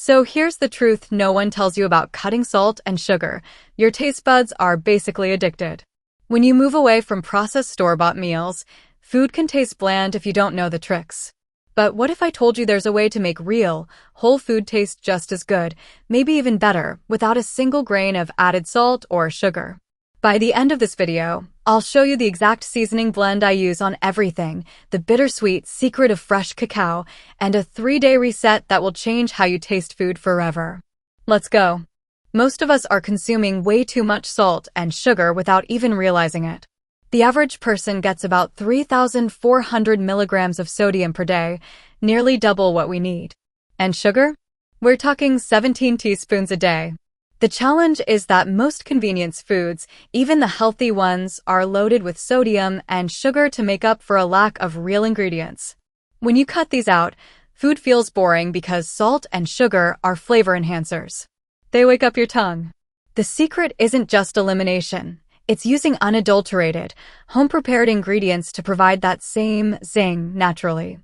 So here's the truth no one tells you about cutting salt and sugar. Your taste buds are basically addicted. When you move away from processed store-bought meals, food can taste bland if you don't know the tricks. But what if I told you there's a way to make real, whole food taste just as good, maybe even better, without a single grain of added salt or sugar? By the end of this video, I'll show you the exact seasoning blend I use on everything, the bittersweet secret of fresh cacao, and a 3-day reset that will change how you taste food forever. Let's go. Most of us are consuming way too much salt and sugar without even realizing it. The average person gets about 3,400 milligrams of sodium per day, nearly double what we need. And sugar? We're talking 17 teaspoons a day. The challenge is that most convenience foods, even the healthy ones, are loaded with sodium and sugar to make up for a lack of real ingredients. When you cut these out, food feels boring because salt and sugar are flavor enhancers. They wake up your tongue. The secret isn't just elimination. It's using unadulterated, home-prepared ingredients to provide that same zing naturally.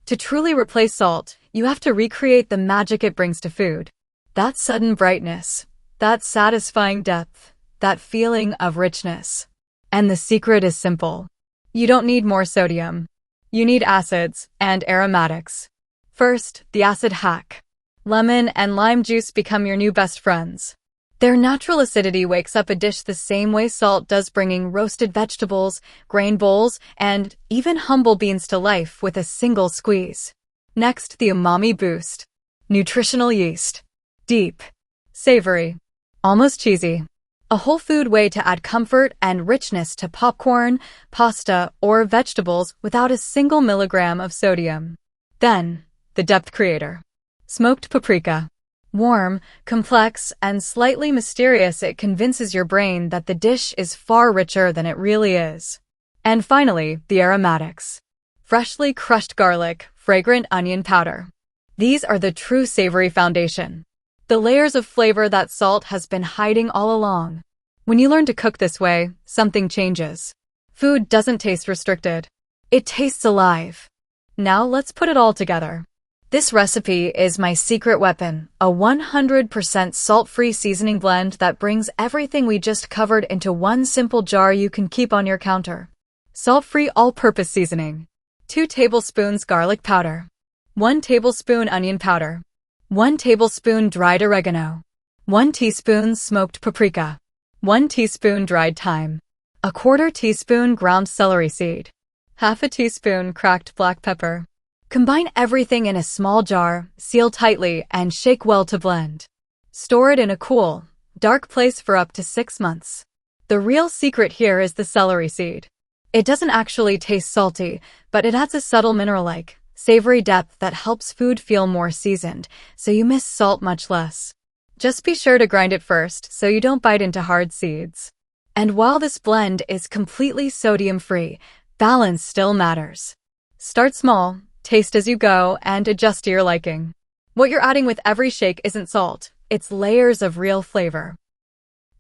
To truly replace salt, you have to recreate the magic it brings to food. That sudden brightness, that satisfying depth, that feeling of richness. And the secret is simple. You don't need more sodium. You need acids and aromatics. First, the acid hack. Lemon and lime juice become your new best friends. Their natural acidity wakes up a dish the same way salt does, bringing roasted vegetables, grain bowls, and even humble beans to life with a single squeeze. Next, the umami boost. Nutritional yeast. Deep. Savory. Almost cheesy. A whole food way to add comfort and richness to popcorn, pasta, or vegetables without a single milligram of sodium. Then, the depth creator. Smoked paprika. Warm, complex, and slightly mysterious, it convinces your brain that the dish is far richer than it really is. And finally, the aromatics. Freshly crushed garlic, fragrant onion powder. These are the true savory foundation. The layers of flavor that salt has been hiding all along. When you learn to cook this way, something changes. Food doesn't taste restricted. It tastes alive. Now let's put it all together. This recipe is my secret weapon, a 100% salt-free seasoning blend that brings everything we just covered into one simple jar you can keep on your counter. Salt-free all-purpose seasoning. 2 tablespoons garlic powder. 1 tablespoon onion powder. 1 tablespoon dried oregano. 1 teaspoon smoked paprika. 1 teaspoon dried thyme. 1/4 teaspoon ground celery seed. 1/2 teaspoon cracked black pepper. Combine everything in a small jar, seal tightly, and shake well to blend. Store it in a cool, dark place for up to 6 months. The real secret here is the celery seed. It doesn't actually taste salty, but it adds a subtle mineral-like, savory depth that helps food feel more seasoned, so you miss salt much less. Just be sure to grind it first so you don't bite into hard seeds. And while this blend is completely sodium-free, balance still matters. Start small. Taste as you go, and adjust to your liking. What you're adding with every shake isn't salt, it's layers of real flavor.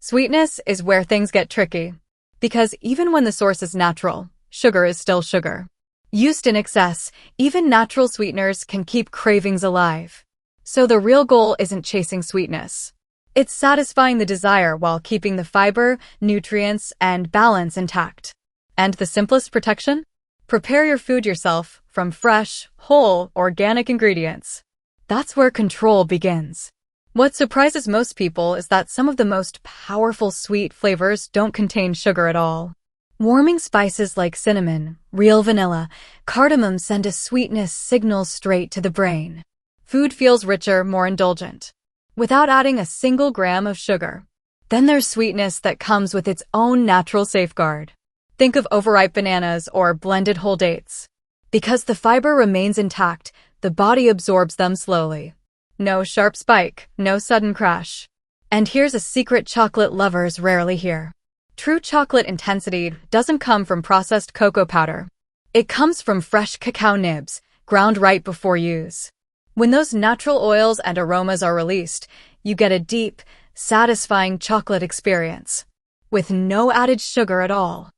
Sweetness is where things get tricky. Because even when the source is natural, sugar is still sugar. Used in excess, even natural sweeteners can keep cravings alive. So the real goal isn't chasing sweetness. It's satisfying the desire while keeping the fiber, nutrients, and balance intact. And the simplest protection? Prepare your food yourself from fresh, whole, organic ingredients. That's where control begins. What surprises most people is that some of the most powerful sweet flavors don't contain sugar at all. Warming spices like cinnamon, real vanilla, cardamom send a sweetness signal straight to the brain. Food feels richer, more indulgent, without adding a single gram of sugar. Then there's sweetness that comes with its own natural safeguard. Think of overripe bananas or blended whole dates. Because the fiber remains intact, the body absorbs them slowly. No sharp spike, no sudden crash. And here's a secret chocolate lovers rarely hear. True chocolate intensity doesn't come from processed cocoa powder. It comes from fresh cacao nibs, ground right before use. When those natural oils and aromas are released, you get a deep, satisfying chocolate experience. With no added sugar at all.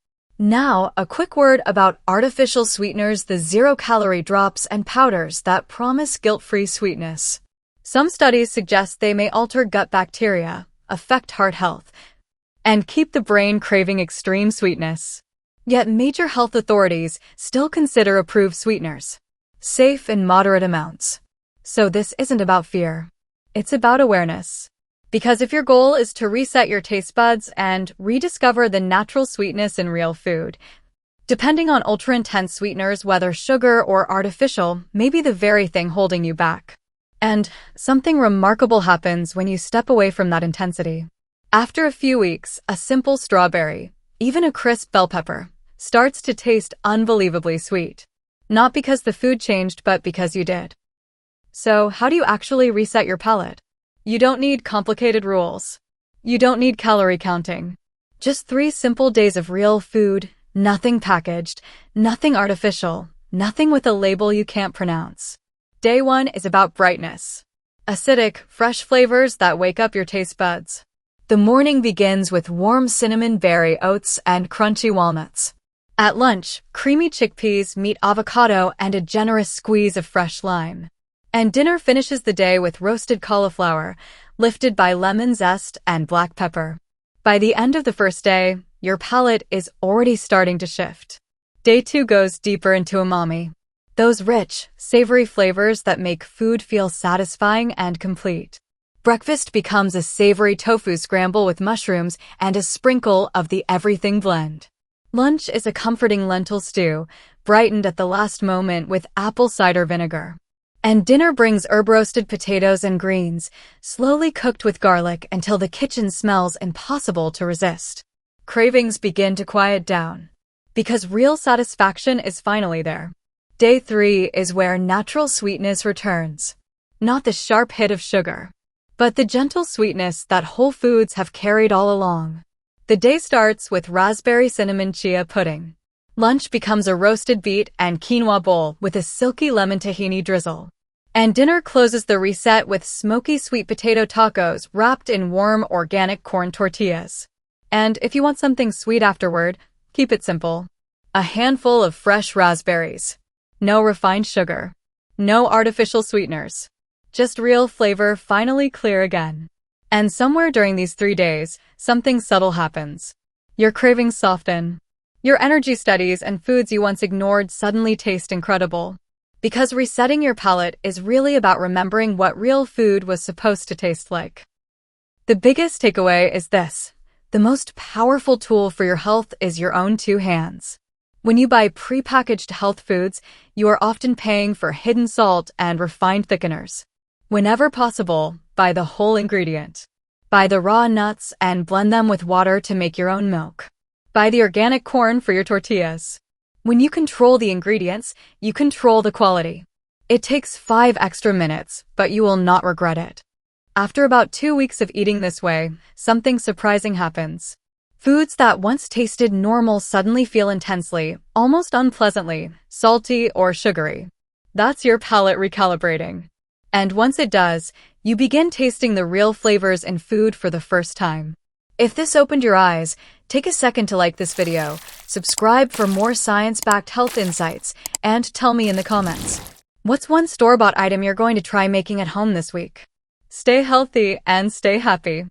Now, a quick word about artificial sweeteners, the zero-calorie drops and powders that promise guilt-free sweetness. Some studies suggest they may alter gut bacteria, affect heart health, and keep the brain craving extreme sweetness. Yet major health authorities still consider approved sweeteners safe in moderate amounts. So this isn't about fear. It's about awareness. Because if your goal is to reset your taste buds and rediscover the natural sweetness in real food, depending on ultra-intense sweeteners, whether sugar or artificial, may be the very thing holding you back. And something remarkable happens when you step away from that intensity. After a few weeks, a simple strawberry, even a crisp bell pepper, starts to taste unbelievably sweet. Not because the food changed, but because you did. So, how do you actually reset your palate? You don't need complicated rules. You don't need calorie counting. Just 3 simple days of real food, nothing packaged, nothing artificial, nothing with a label you can't pronounce. Day 1 is about brightness. Acidic, fresh flavors that wake up your taste buds. The morning begins with warm cinnamon berry oats and crunchy walnuts. At lunch, creamy chickpeas meet avocado and a generous squeeze of fresh lime. And dinner finishes the day with roasted cauliflower, lifted by lemon zest and black pepper. By the end of the first day, your palate is already starting to shift. Day 2 goes deeper into umami. Those rich, savory flavors that make food feel satisfying and complete. Breakfast becomes a savory tofu scramble with mushrooms and a sprinkle of the everything blend. Lunch is a comforting lentil stew, brightened at the last moment with apple cider vinegar. And dinner brings herb-roasted potatoes and greens, slowly cooked with garlic until the kitchen smells impossible to resist. Cravings begin to quiet down, because real satisfaction is finally there. Day 3 is where natural sweetness returns. Not the sharp hit of sugar, but the gentle sweetness that whole foods have carried all along. The day starts with raspberry cinnamon chia pudding. Lunch becomes a roasted beet and quinoa bowl with a silky lemon tahini drizzle. And dinner closes the reset with smoky sweet potato tacos wrapped in warm organic corn tortillas. And if you want something sweet afterward, keep it simple. A handful of fresh raspberries. No refined sugar. No artificial sweeteners. Just real flavor finally clear again. And somewhere during these 3 days, something subtle happens. Your cravings soften. Your energy steadies and foods you once ignored suddenly taste incredible. Because resetting your palate is really about remembering what real food was supposed to taste like. The biggest takeaway is this. The most powerful tool for your health is your own 2 hands. When you buy prepackaged health foods, you are often paying for hidden salt and refined thickeners. Whenever possible, buy the whole ingredient. Buy the raw nuts and blend them with water to make your own milk. Buy the organic corn for your tortillas. When you control the ingredients, you control the quality. It takes 5 extra minutes, but you will not regret it. After about 2 weeks of eating this way, something surprising happens. Foods that once tasted normal suddenly feel intensely, almost unpleasantly, salty or sugary. That's your palate recalibrating. And once it does, you begin tasting the real flavors in food for the first time. If this opened your eyes, take a second to like this video, subscribe for more science-backed health insights, and tell me in the comments. What's one store-bought item you're going to try making at home this week? Stay healthy and stay happy.